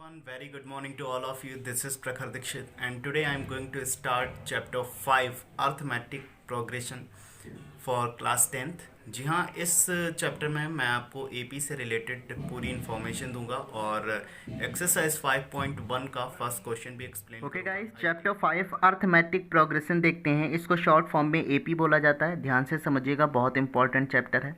Everyone, very good morning to all of you. This is Prakhar Dikshit, and today I am going to start chapter 5 Arithmetic Progression for class 10th. जी हाँ, इस chapter में मैं आपको AP से related पूरी information दूंगा और exercise 5.1 का फर्स्ट क्वेश्चन भी explain okay guys, chapter 5 arithmetic progression देखते हैं। इसको शॉर्ट फॉर्म में एपी बोला जाता है। ध्यान से समझिएगा, बहुत इंपॉर्टेंट चैप्टर है।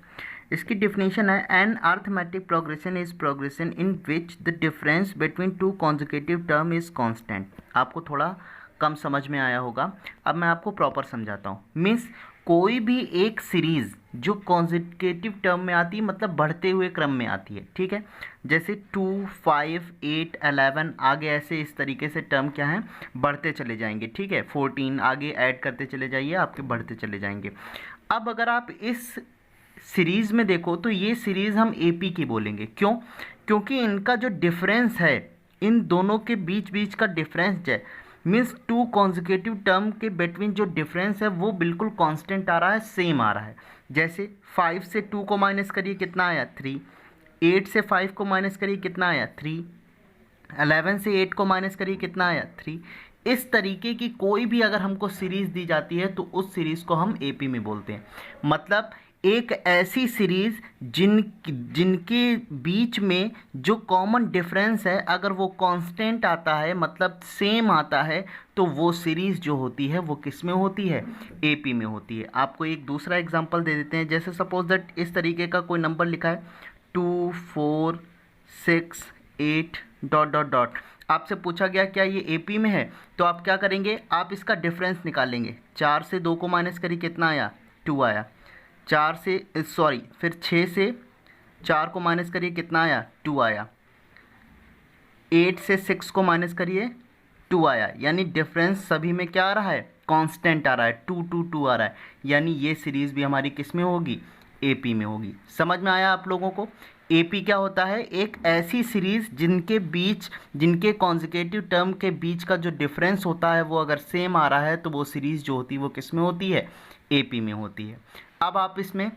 इसकी डिफिनेशन है, an arithmetic progression is progression in which the difference between two consecutive term is constant. आपको थोड़ा कम समझ में आया होगा, अब मैं आपको प्रॉपर समझाता हूँ। मीन्स कोई भी एक सीरीज़ जो कॉन्जिक्यूटिव टर्म में आती है, मतलब बढ़ते हुए क्रम में आती है, ठीक है। जैसे 2, 5, 8, 11 आगे ऐसे इस तरीके से टर्म क्या हैं, बढ़ते चले जाएंगे, ठीक है। 14 आगे ऐड करते चले जाइए, आपके बढ़ते चले जाएंगे। अब अगर आप इस सीरीज़ में देखो तो ये सीरीज़ हम एपी की बोलेंगे। क्यों? क्योंकि इनका जो डिफरेंस है, इन दोनों के बीच बीच का डिफरेंस है, मीन्स टू कॉन्जिक्यूटिव टर्म के बिटवीन जो डिफरेंस है वो बिल्कुल कांस्टेंट आ रहा है, सेम आ रहा है। जैसे 5 से 2 को माइनस करिए, कितना आया? 3। 8 से 5 को माइनस करिए, कितना आया? 3। 11 से 8 को माइनस करिए, कितना आया? 3। इस तरीके की कोई भी अगर हमको सीरीज़ दी जाती है तो उस सीरीज़ को हम एपी में बोलते हैं। मतलब एक ऐसी सीरीज़ जिनके बीच में जो कॉमन डिफरेंस है, अगर वो कांस्टेंट आता है, मतलब सेम आता है, तो वो सीरीज़ जो होती है वो किस में होती है? एपी में होती है। आपको एक दूसरा एग्जांपल दे देते हैं। जैसे सपोज दैट इस तरीके का कोई नंबर लिखा है 2, 4, 6, 8 डॉट डॉट डॉट। आपसे पूछा गया क्या ये एपी में है, तो आप क्या करेंगे? आप इसका डिफरेंस निकालेंगे। 4 से 2 को माइनस करिए, कितना आया? 2 आया। 4 से फिर 6 से 4 को माइनस करिए, कितना आया? 2 आया। 8 से 6 को माइनस करिए, 2 आया। यानी डिफरेंस सभी में क्या आ रहा है? कांस्टेंट आ रहा है, 2 2 2 आ रहा है। यानी ये सीरीज़ भी हमारी किस में होगी? एपी में होगी। समझ में आया आप लोगों को? एपी क्या होता है? एक ऐसी सीरीज़ जिनके कॉन्जिक्यूटिव टर्म के बीच का जो डिफरेंस होता है वो अगर सेम आ रहा है तो वो सीरीज़ जो होती है वो किस में होती है? एपी में होती है। अब आप इसमें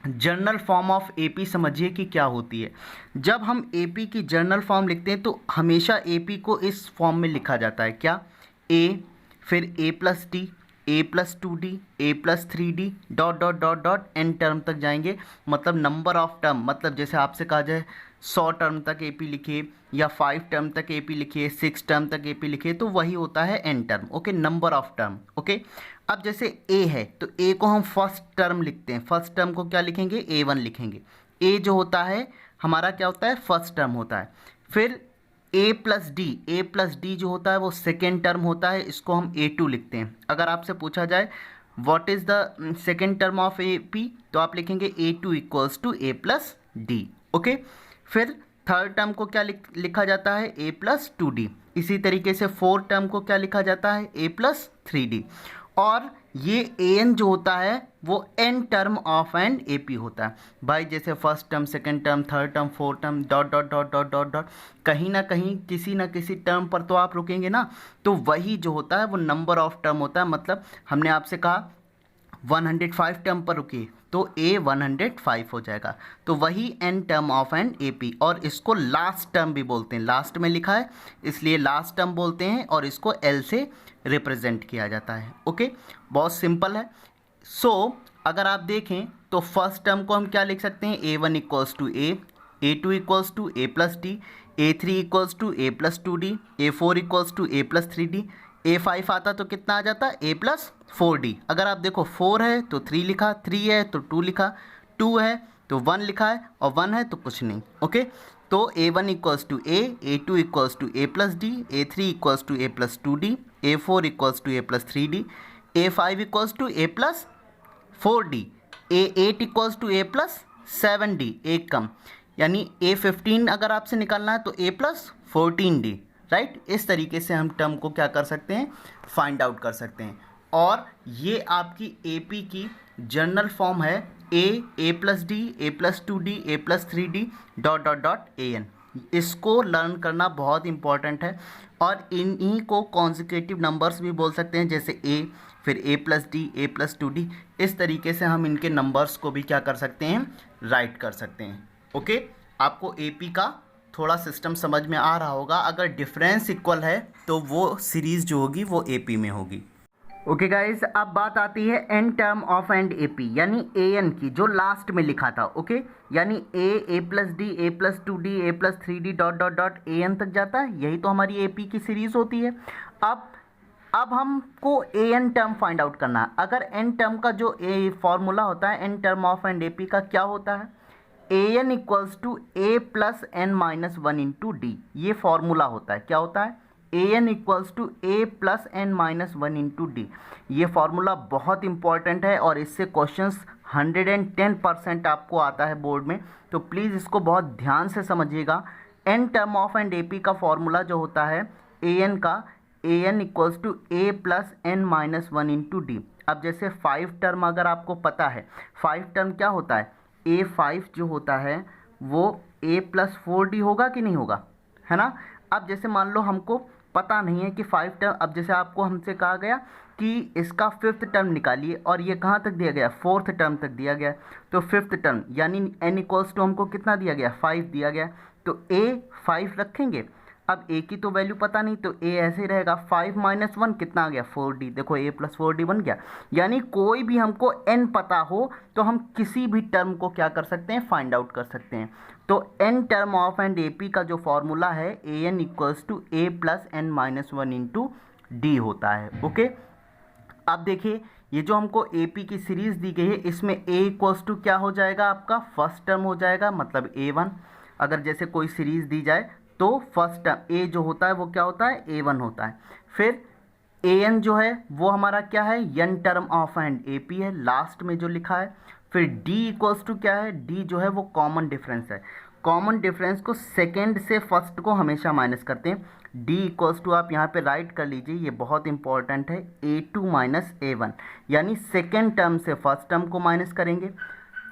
जर्नल फॉर्म ऑफ एपी समझिए कि क्या होती है। जब हम एपी की जर्नल फॉर्म लिखते हैं तो हमेशा एपी को इस फॉर्म में लिखा जाता है। क्या? ए, फिर A plus D, A plus 2d, A plus 3d dot dot dot dot N term तक जाएंगे। मतलब नंबर ऑफ टर्म, मतलब जैसे आपसे कहा जाए 100 टर्म तक एपी लिखिए या 5 टर्म तक एपी लिखिए, 6 टर्म तक एपी लिखिए, तो वही होता है n term. Okay, number of term. Okay, अब जैसे ए है तो ए को हम फर्स्ट टर्म लिखते हैं। फर्स्ट टर्म को क्या लिखेंगे? A1 लिखेंगे। ए जो होता है हमारा क्या होता है? फर्स्ट टर्म होता है। फिर ए प्लस डी जो होता है वो सेकेंड टर्म होता है, इसको हम A2 लिखते हैं। अगर आपसे पूछा जाए what is the second term of AP, तो आप लिखेंगे A2 equals to A plus D. Okay, फिर थर्ड टर्म को क्या लिखा जाता है? A plus 2D। इसी तरीके से फोर्थ टर्म को क्या लिखा जाता है? A plus 3D। और ये an जो होता है वो n term of an AP होता है। भाई जैसे first term, second term, third term, fourth term dot dot dot dot dot dot, कहीं ना कहीं किसी ना किसी टर्म पर तो आप रुकेंगे ना, तो वही जो होता है वो नंबर ऑफ टर्म होता है। मतलब हमने आपसे कहा 105 टर्म पर रुकिए तो A 105 हो जाएगा। तो वही n term of an AP, और इसको लास्ट टर्म भी बोलते हैं। लास्ट में लिखा है इसलिए लास्ट टर्म बोलते हैं, और इसको L से रिप्रेजेंट किया जाता है। ओके, बहुत सिंपल है। अगर आप देखें तो फर्स्ट टर्म को हम क्या लिख सकते हैं? A1 equals to A, A2 equals to A plus D, A3 equals to A plus 2D, A4 equals to A plus 3D, A5 आता तो कितना आ जाता? A plus 4D। अगर आप देखो 4 है तो 3 लिखा, 3 है तो 2 लिखा, 2 है तो 1 लिखा है, और 1 है तो कुछ नहीं। ओके, तो A1 equals to A, A2 equals to A plus D, A3 equals to A plus 2D, A4 equals to A plus 3D, A5 equals to A plus 4D, A8 equals to A plus 7D, एक कम, यानी A15 अगर आपसे निकालना है तो A plus 14D। Right, इस तरीके से हम टर्म को क्या कर सकते हैं? फाइंड आउट कर सकते हैं। और ये आपकी एपी की जर्नल फॉर्म है A plus D, A plus 2D, A plus 3D dot dot dot AN। इसको लर्न करना बहुत इंपॉर्टेंट है, और इन्हीं को कॉन्जिक्यूटिव नंबर्स भी बोल सकते हैं, जैसे A, फिर A plus D, A plus 2D। इस तरीके से हम इनके नंबर्स को भी क्या कर सकते हैं? राइट कर सकते हैं। ओके, आपको एपी का थोड़ा सिस्टम समझ में आ रहा होगा। अगर डिफरेंस इक्वल है तो वो सीरीज़ जो होगी वो एपी में होगी। ओके गाइस, अब बात आती है n term of and AP यानी ए एन की, जो लास्ट में लिखा था। ओके, यानी A plus D, A plus 2d, A plus 3d dot dot dot A N तक जाता है। यही तो हमारी एपी की सीरीज होती है। अब हमको A N term find out करना है। अगर एन टर्म का जो ए फॉर्मूला होता है n term of and AP का, क्या होता है? A n equals to a plus n minus one into d, ये फॉर्मूला होता है। क्या होता है? A n equals to a plus n minus one into d. ये फॉर्मूला बहुत इंपॉर्टेंट है और इससे क्वेश्चंस 110% आपको आता है बोर्ड में, तो प्लीज़ इसको बहुत ध्यान से समझिएगा। N term of and A P का फॉर्मूला जो होता है ए एन का, a n equals to a plus n minus one into d. अब जैसे 5 टर्म अगर आपको पता है, 5 टर्म क्या होता है? ए 5 जो होता है वो ए प्लस 4d होगा कि नहीं होगा, है ना? अब जैसे मान लो हमको पता नहीं है कि 5 टर्म, अब जैसे आपको हमसे कहा गया कि इसका 5th टर्म निकालिए और ये कहाँ तक दिया गया? 4th टर्म तक दिया गया। तो 5th टर्म यानी n इक्वल्स टू हमको कितना दिया गया? 5 दिया गया। तो a 5 रखेंगे। अब a की तो वैल्यू पता नहीं, तो a ऐसे ही रहेगा। 5 माइनस 1 कितना आ गया? 4d। देखो a प्लस 4d बन गया। यानी कोई भी हमको n पता हो तो हम किसी भी टर्म को क्या कर सकते हैं? फाइंड आउट कर सकते हैं। तो n term of and A P का जो फॉर्मूला है a n equals to a plus n minus one into d होता है। ओके, अब देखिए ये जो हमको ए पी की सीरीज दी गई है, इसमें a इक्वल्स टू क्या हो जाएगा? आपका फर्स्ट टर्म हो जाएगा, मतलब a1। अगर जैसे कोई सीरीज दी जाए तो फर्स्ट टर्म a जो होता है वो क्या होता है? a1 होता है। फिर an जो है वो हमारा क्या है? n term of and A P है, लास्ट में जो लिखा है। फिर d इक्वल्स टू क्या है? d जो है वो कॉमन डिफरेंस है। कॉमन डिफरेंस को सेकेंड से फर्स्ट को हमेशा माइनस करते हैं। d इक्वल्स टू आप यहाँ पे राइट कर लीजिए, ये बहुत इंपॉर्टेंट है, a2 माइनस a1, यानी सेकेंड टर्म से फर्स्ट टर्म को माइनस करेंगे।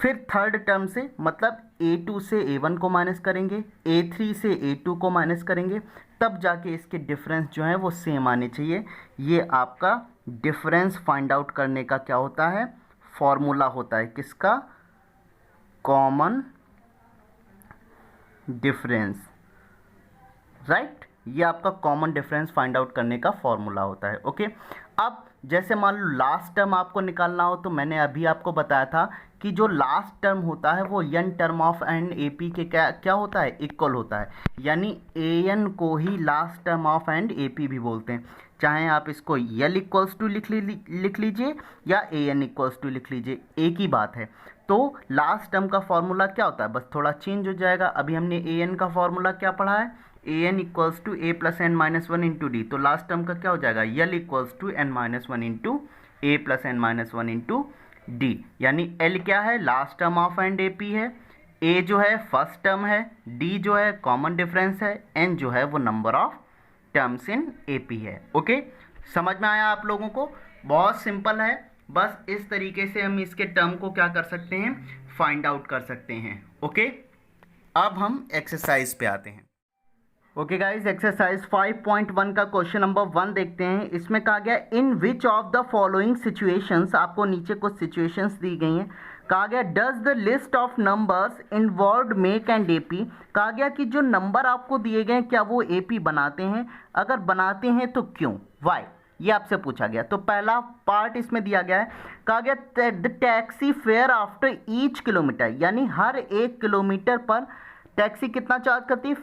फिर थर्ड टर्म से मतलब a2 से a1 को माइनस करेंगे, a3 से a2 को माइनस करेंगे, तब जाके इसके डिफरेंस जो है वो सेम आने चाहिए। ये आपका डिफरेंस फाइंड आउट करने का क्या होता है? फॉर्मूला होता है। किसका? Common difference, right? ये आपका कॉमन डिफरेंस फाइंड आउट करने का फॉर्मूला होता है। ओके, अब जैसे मान लो लास्ट टर्म आपको निकालना हो, तो मैंने अभी आपको बताया था कि जो लास्ट टर्म होता है वो n term of and A P के क्या होता है? इक्वल होता है। यानी ए एन को ही last term of and A P भी बोलते हैं। चाहे आप इसको यल इक्वल्स टू लिख लीजिए या ए एन इक्वल्स टू लिख लीजिए, एक ही बात है। तो लास्ट टर्म का फॉर्मूला क्या होता है? बस थोड़ा चेंज हो जाएगा। अभी हमने ए एन का फॉर्मूला क्या पढ़ा है? A n equals to a plus n minus one into d. तो लास्ट टर्म का क्या हो जाएगा? L equals to n minus one into a plus n minus one into d. यानी एल क्या है? Last term of and A P है, a जो है फर्स्ट टर्म है, डी जो है कॉमन डिफरेंस है, एन जो है वो number of terms in A P है। ओके, समझ में आया आप लोगों को? बहुत सिंपल है। बस इस तरीके से हम इसके टर्म को क्या कर सकते हैं? फाइंड आउट कर सकते हैं। ओके, अब हम एक्सरसाइज पे आते हैं। ओके गाइज, एक्सरसाइज 5.1 का क्वेश्चन नंबर 1 देखते हैं। इसमें कहा गया in which of the following situations, आपको नीचे कुछ सिचुएशंस दी गई हैं। कहा गया does the list of numbers involved make and AP. कहा गया कि जो नंबर आपको दिए गए क्या वो एपी बनाते हैं? अगर बनाते हैं तो क्यों, वाई, ये आपसे पूछा गया। तो पहला पार्ट इसमें दिया गया है, कहा गया the taxi fare after each kilometre, यानी हर 1 किलोमीटर पर टैक्सी कितना चार्ज करती है?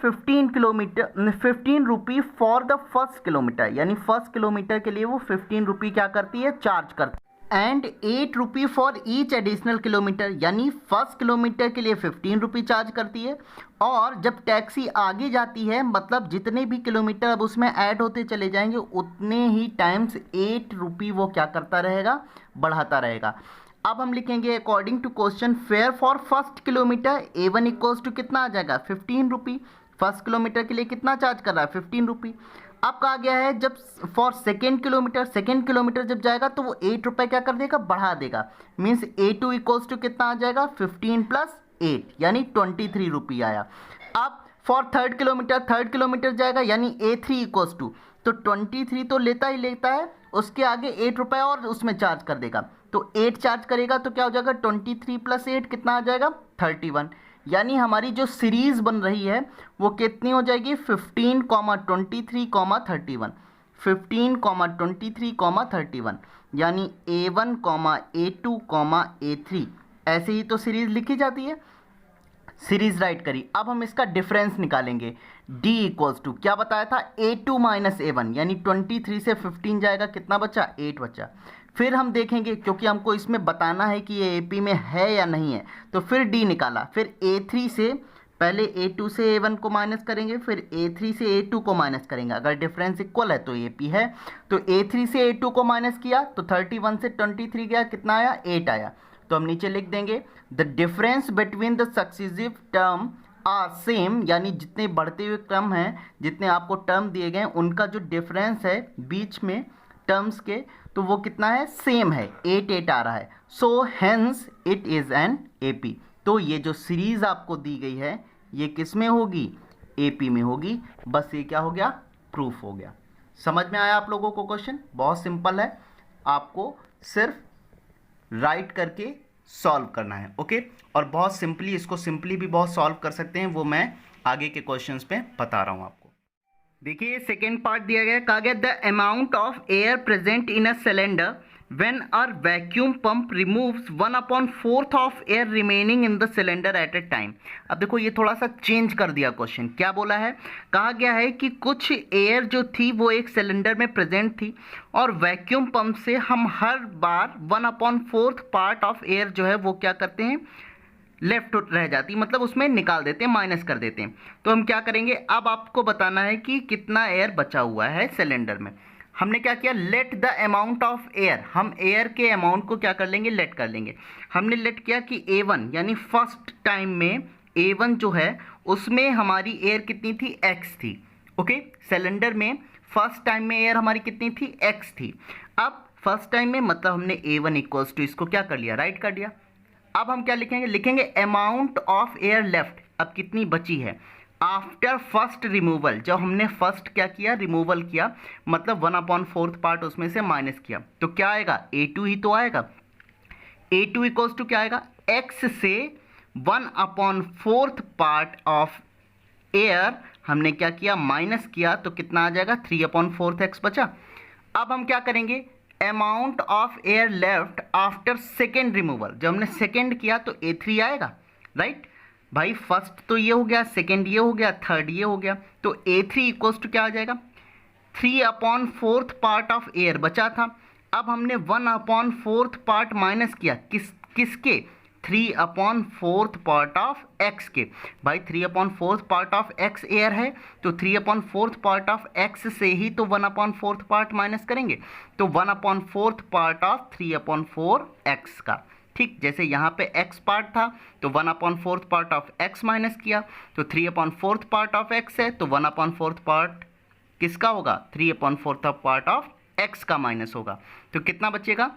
15 rupee for the first kilometre, यानी फर्स्ट किलोमीटर के लिए वो 15 रुपी क्या करती है? चार्ज करती है। And 8 rupee for each additional kilometre, यानी फर्स्ट किलोमीटर के लिए 15 रुपी चार्ज करती है। और जब टैक्सी आगे जाती है, मतलब जितने भी किलोमीटर अब उसमें ऐड होते चले जाएंगे, उतने ही टाइम्स 8 रुपी वो क्या करता रहेगा? बढ़ाता रहेगा। अब हम लिखेंगे according to question fare for first kilometre A one equals to कितना आ जाएगा? 15 रुपी। फर्स्ट किलोमीटर के लिए कितना चार्ज कर रहा है? 15 रुपी। अब कहा गया है जब फॉर सेकेंड किलोमीटर जब जाएगा तो वो 8 रुपये क्या कर देगा? बढ़ा देगा। मीन्स A2 इक्वल्स टू कितना आ जाएगा? 15 प्लस 8, यानी 23 रुपी आया। अब फॉर थर्ड किलोमीटर जाएगा, यानी A3 इक्वल्स टू, तो 23 तो लेता ही लेता है, उसके आगे 8 रुपये और उसमें चार्ज कर देगा। तो 8 चार्ज करेगा तो क्या हो जाएगा? 23 प्लस 8 कितना आ जाएगा? 31। यानी हमारी जो सीरीज़ बन रही है वो कितनी हो जाएगी 15, 23, 31, 15, 23, 31, यानी A1, A2, A3, ऐसे ही तो सीरीज़ लिखी जाती है। सीरीज राइट करी। अब हम इसका डिफरेंस निकालेंगे। D इक्वल्स टू क्या बताया था, A2 माइनस A1, यानी 23 से 15 जाएगा, कितना बचा 8 बचा। फिर हम देखेंगे, क्योंकि हमको इसमें बताना है कि ये AP में है या नहीं है, तो फिर D निकाला। फिर A3 से पहले A2 से A1 को माइनस करेंगे, फिर A3 से A2 को माइनस करेंगे। अगर डिफरेंस इक्वल है तो AP है। तो A3 से A2 को माइनस किया तो 31 से 23 गया, कितना आया 8 आया। तो हम नीचे लिख देंगे the difference between the successive term are same, यानी जितने बढ़ते हुए क्रम हैं, जितने आपको टर्म दिए गए उनका जो डिफरेंस है बीच में टर्म्स के, तो वो कितना है, सेम है, 8 8 आ रहा है। So hence it is an AP। तो ये जो सीरीज आपको दी गई है ये किस में होगी, AP में होगी। बस ये क्या हो गया, प्रूफ हो गया। समझ में आया आप लोगों को क्वेश्चन? बहुत सिंपल है, आपको सिर्फ राइट करके सॉल्व करना है। ओके, और बहुत सिंपली, इसको सिंपली भी बहुत सॉल्व कर सकते हैं, वो मैं आगे के क्वेश्चंस पे बता रहा हूँ आपको। देखिए सेकेंड पार्ट दिया गया, कहा गया the amount of air present in a cylinder when a vacuum pump removes 1/4 of air remaining in the cylinder at a time। अब देखो ये थोड़ा सा चेंज कर दिया क्वेश्चन। क्या बोला है, कहा गया है कि कुछ एयर जो थी वो एक सिलेंडर में प्रेजेंट थी और वैक्यूम पंप से हम हर बार 1/4 पार्ट ऑफ एयर जो है वो क्या करते हैं, लेफ्ट रह जाती, मतलब उसमें निकाल देते हैं, माइनस कर देते हैं। तो हम क्या करेंगे, अब आपको बताना है कि कितना एयर बचा हुआ है सिलेंडर में। हमने क्या किया, let the amount of air, हम एयर के अमाउंट को क्या कर लेंगे, लेट कर लेंगे। हमने लेट किया कि A1 यानी फर्स्ट टाइम में A1 जो है उसमें हमारी एयर कितनी थी, X थी। ओके, सिलेंडर में फर्स्ट टाइम में एयर हमारी कितनी थी, X थी। अब फर्स्ट टाइम में मतलब हमने A1 इक्वल्स टू इसको क्या कर लिया, राइट कर दिया। अब हम क्या लिखेंगे, लिखेंगे अमाउंट ऑफ एयर लेफ्ट, अब कितनी बची है आफ्टर फर्स्ट रिमूवल। जब हमने फर्स्ट क्या किया, रिमूवल किया, मतलब 1/4 पार्ट उसमें से माइनस किया, तो क्या आएगा, A2 ही तो आएगा। A2 इक्वल्स टू क्या आएगा, X से 1/4 पार्ट ऑफ एयर हमने क्या किया, माइनस किया, तो कितना आ जाएगा 3/4 X बचा। अब हम क्या करेंगे, amount of air left after second removal, जब हमने सेकेंड किया तो A3 आएगा, राइट भाई। फर्स्ट तो ये हो गया, सेकेंड ये हो गया, थर्ड ये हो गया, तो A3 इक्वल्स टू क्या आ जाएगा, 3/4 पार्ट ऑफ एयर बचा था। अब हमने 1/4 पार्ट माइनस किया, किसके, 3/4 पार्ट ऑफ X के। भाई 3/4 पार्ट ऑफ X एयर है, तो 3/4 पार्ट ऑफ X से ही तो 1/4 पार्ट माइनस करेंगे, तो 1/4 पार्ट ऑफ 3/4 X का। ठीक, जैसे यहाँ पे X पार्ट था तो 1/4 पार्ट ऑफ X माइनस किया, तो 3/4 पार्ट ऑफ X है तो 1/4 पार्ट किसका होगा, 3/4 पार्ट ऑफ X का माइनस होगा। तो कितना बचेगा,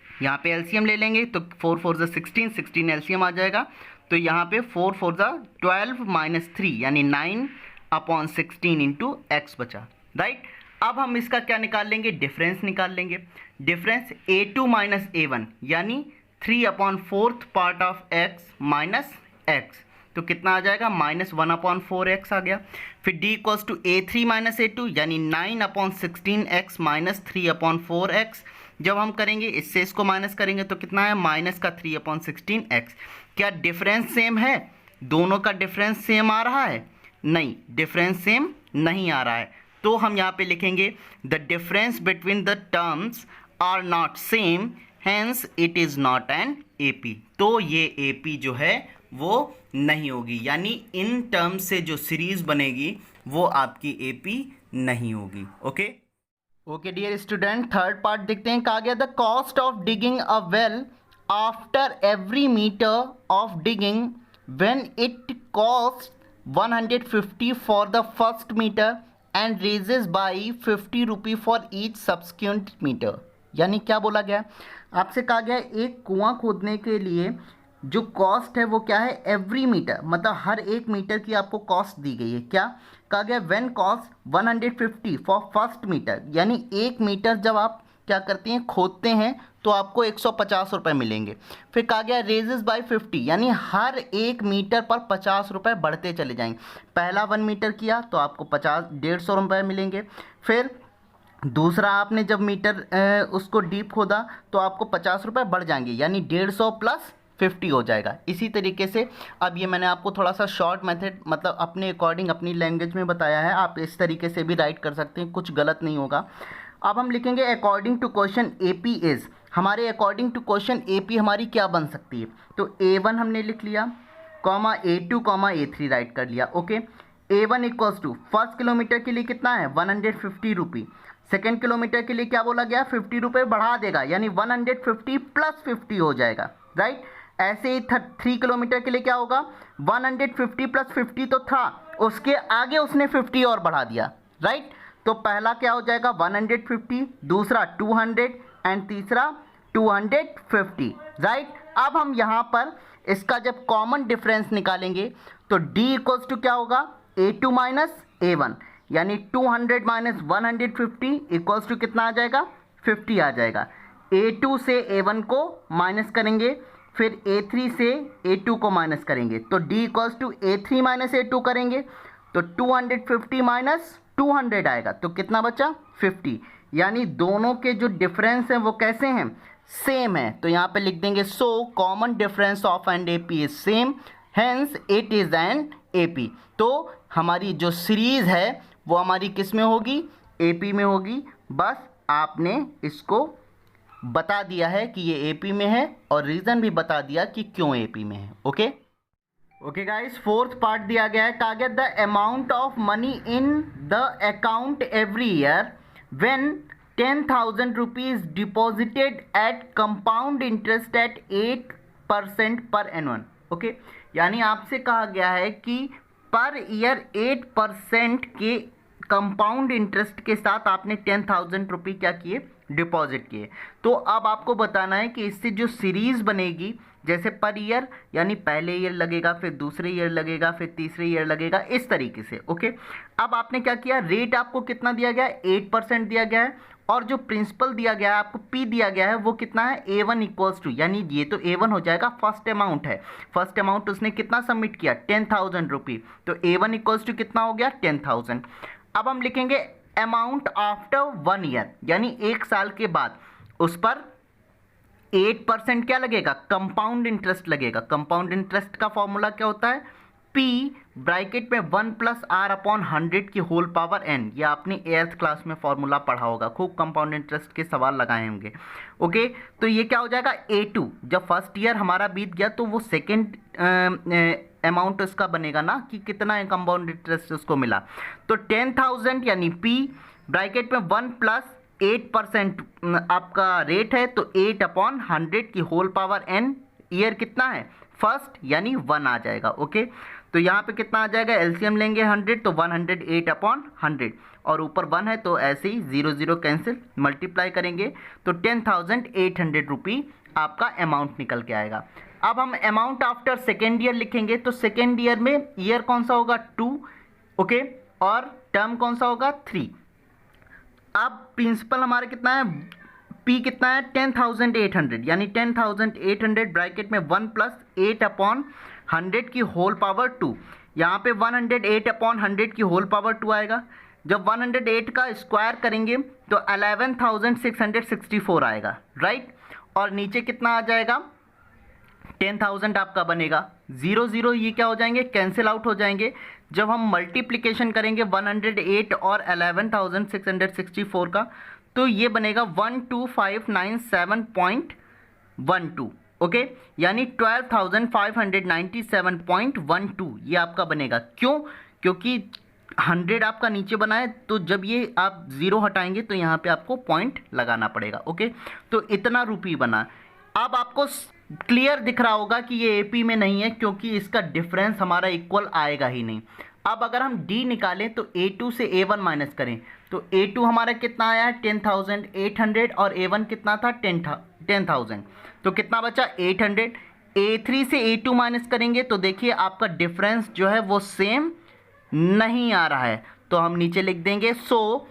यहाँ पे एलसीएम ले लेंगे तो 4 4 16, 16 एलसीएम आ जाएगा, तो यहाँ पे 4 4 12 माइनस 3 यानी 9/16 इंटू X बचा, राइट। अब हम इसका क्या निकाल लेंगे, डिफरेंस निकाल लेंगे। डिफरेंस A2 माइनस A1 यानी 3/4 part of X minus X, तो कितना आ जाएगा, -1/4 X आ गया। फिर D equals to A3 minus A2 यानी 9/16 X माइनस 3/4 X। जब हम करेंगे इससे इसको माइनस करेंगे तो कितना है, माइनस का 3/16 X। क्या डिफरेंस सेम है, दोनों का डिफरेंस सेम आ रहा है, नहीं, डिफरेंस सेम नहीं आ रहा है। तो हम यहाँ पे लिखेंगे the difference between the terms are not same, hence it is not an AP। तो ये AP जो है वो नहीं होगी, यानी इन टर्म्स से जो सीरीज बनेगी वो आपकी AP नहीं होगी। Okay okay dear student, third part देखते हैं। कहा गया the cost of digging a well after every metre of digging when it cost 150 for the first metre and raises by 50 rupee for each subsequent metre. यानी क्या बोला गया, आपसे कहा गया एक कुआं खोदने के लिए जो कॉस्ट है वो क्या है, एवरी मीटर, मतलब हर एक मीटर की आपको कॉस्ट दी गई है। क्या कहा गया, when cost 150 for first metre, यानी एक मीटर जब आप क्या करती हैं, खोदते हैं तो आपको 150 रुपये मिलेंगे। फिर कहा गया रेजेस बाय 50, यानी हर 1 मीटर पर 50 रुपये बढ़ते चले जाएंगे। पहला 1 मीटर किया तो आपको 150 रुपये मिलेंगे। फिर दूसरा आपने जब मीटर उसको डीप खोदा तो आपको 50 रुपये बढ़ जाएंगे, यानी 150 प्लस 50 हो जाएगा। इसी तरीके से अब ये मैंने आपको थोड़ा सा शॉर्ट मेथड मतलब अपने अकॉर्डिंग अपनी लैंग्वेज में बताया है, आप इस तरीके से भी राइट कर सकते हैं, कुछ गलत नहीं होगा। अब हम लिखेंगे according to question AP is, हमारे अकॉर्डिंग टू क्वेश्चन AP हमारी क्या बन सकती है, तो A1 हमने लिख लिया, comma A2 comma A3 write कर लिया। Okay, A1 equals to first kilometre के लिए कितना है 150 रुपी, सेकेंड किलोमीटर के लिए क्या बोला गया 50 रुपये बढ़ा देगा, यानी 150 प्लस 50 हो जाएगा, राइट। ऐसे ही 3 किलोमीटर के लिए क्या होगा 150 प्लस 50 तो था, उसके आगे उसने 50 और बढ़ा दिया, राइट। तो पहला क्या हो जाएगा 150, दूसरा 200 एंड तीसरा 250, राइट। अब हम यहाँ पर इसका जब कॉमन डिफरेंस निकालेंगे तो D इक्वल्स टू क्या होगा A2 माइनस A1, यानी 200 माइनस 150 इक्वल्स टू कितना आ जाएगा 50 आ जाएगा। A2 से A1 को माइनस करेंगे, फिर A3 से A2 को माइनस करेंगे, तो D equals to A3 minus A2 करेंगे तो 250 माइनस 200 आएगा, तो कितना बचा 50, यानी दोनों के जो डिफरेंस हैं वो कैसे हैं सेम है। तो यहाँ पे लिख देंगे so common difference of and AP is same, hence it is an AP। तो हमारी जो सीरीज़ है वो हमारी किस में होगी AP में होगी। बस आपने इसको बता दिया है कि ये AP में है और रीज़न भी बता दिया कि क्यों AP में है। Okay okay guys, fourth part दिया गया है, कहा गया the amount of money in the account every year when 10,000 rupees deposited at compound interest at 8% per annual. Okay, यानी आपसे कहा गया है कि पर ईयर 8% के कंपाउंड इंटरेस्ट के साथ आपने 10,000 रुपये क्या किए डिपॉजिट किए। तो अब आपको बताना है कि इससे जो सीरीज़ बनेगी, जैसे पर ईयर यानी पहले ईयर लगेगा, फिर दूसरे ईयर लगेगा, फिर तीसरे ईयर लगेगा, इस तरीके से। ओके, अब आपने क्या किया, रेट आपको कितना दिया गया है 8% दिया गया है, और जो प्रिंसिपल दिया गया है आपको P दिया गया है वो कितना है A1 इक्वल्स टू, यानी ये तो A1 हो जाएगा, फर्स्ट अमाउंट है, फर्स्ट अमाउंट उसने कितना सबमिट किया 10,000 रुपये, तो A1 इक्वल्स टू कितना हो गया 10,000। अब हम लिखेंगे अमाउंट आफ्टर 1 ईयर, यानी 1 साल के बाद उस पर 8% क्या लगेगा कंपाउंड इंटरेस्ट लगेगा। कंपाउंड इंटरेस्ट का फॉर्मूला क्या होता है P ब्रैकेट में 1 प्लस R अपॉन 100 की होल पावर n, ये आपने 8th क्लास में फॉर्मूला पढ़ा होगा, खूब कंपाउंड इंटरेस्ट के सवाल लगाए होंगे। ओके, तो ये क्या हो जाएगा A2, जब फर्स्ट ईयर हमारा बीत गया तो वो सेकेंड अमाउंट उसका बनेगा ना कि कितना कंपाउंड इंटरेस्ट उसको मिला, तो 10,000 यानी P ब्रैकेट में 1 प्लस 8% आपका रेट है, तो 8 अपॉन 100 की होल पावर n, ईयर कितना है फर्स्ट यानी 1 आ जाएगा। ओके, तो यहाँ पे कितना आ जाएगा, एलसीएम लेंगे 100 तो 108 अपॉन 100, और ऊपर 1 है तो ऐसे ही 0 0 कैंसिल, मल्टीप्लाई करेंगे तो 10,800 रुपी आपका अमाउंट निकल के आएगा। अब हम अमाउंट आफ्टर सेकेंड ईयर लिखेंगे, तो सेकेंड ईयर में ईयर कौन सा होगा 2, ओके, और टर्म कौन सा होगा 3। अब प्रिंसिपल हमारा कितना है P कितना है 10,800, यानी 10,800 ब्रैकेट में 1 प्लस 8 अपॉन 100 की होल पावर 2, यहाँ पे 108 अपॉन 100 की होल पावर 2 आएगा। जब 108 का स्क्वायर करेंगे तो 11,664 आएगा, राइट, और नीचे कितना आ जाएगा 10,000 आपका बनेगा, 0 0 ये क्या हो जाएंगे कैंसिल आउट हो जाएंगे। जब हम मल्टीप्लिकेशन करेंगे 108 और 11,664 का तो ये बनेगा 12,597.12, ओके, यानी 12,597.12 ये आपका बनेगा। क्यों? क्योंकि 100 आपका नीचे बना है, तो जब ये आप 0 हटाएंगे तो यहाँ पे आपको पॉइंट लगाना पड़ेगा। ओके, तो इतना रुपये बना। अब आपको क्लियर दिख रहा होगा कि ये AP में नहीं है क्योंकि इसका डिफरेंस हमारा इक्वल आएगा ही नहीं। अब अगर हम D निकालें तो A2 से A1 माइनस करें तो A2 हमारा कितना आया है 10,800 और A1 कितना था 10,000, तो कितना बचा 800। A3 से A2 माइनस करेंगे तो देखिए आपका डिफरेंस जो है वो सेम नहीं आ रहा है, तो हम नीचे लिख देंगे so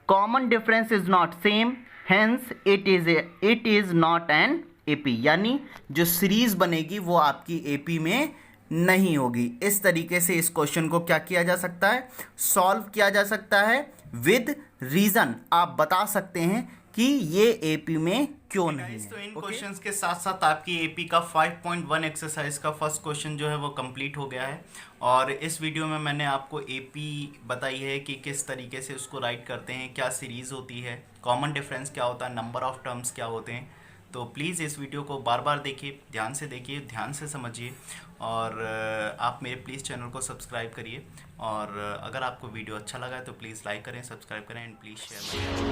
common difference is not same, hence it is not an AP, यानी जो सीरीज बनेगी वो आपकी एपी में नहीं होगी। इस तरीके से इस क्वेश्चन को क्या किया जा सकता है, सॉल्व किया जा सकता है विद रीजन। आप बता सकते हैं कि ये एपी में क्यों नहीं है। तो इन क्वेश्चंस के साथ साथ आपकी एपी का 5.1 एक्सरसाइज का फर्स्ट क्वेश्चन जो है वो कंप्लीट हो गया है। और इस वीडियो में मैंने आपको एपी बताई है कि किस तरीके से उसको राइट करते हैं, क्या सीरीज होती है, कॉमन डिफरेंस क्या होता है, नंबर ऑफ टर्म्स क्या होते हैं। तो प्लीज़ इस वीडियो को बार बार देखिए, ध्यान से देखिए, ध्यान से समझिए। और आप मेरे प्लीज़ चैनल को सब्सक्राइब करिए। और अगर आपको वीडियो अच्छा लगा है तो प्लीज़ लाइक करें, सब्सक्राइब करें एंड प्लीज़ शेयर करें।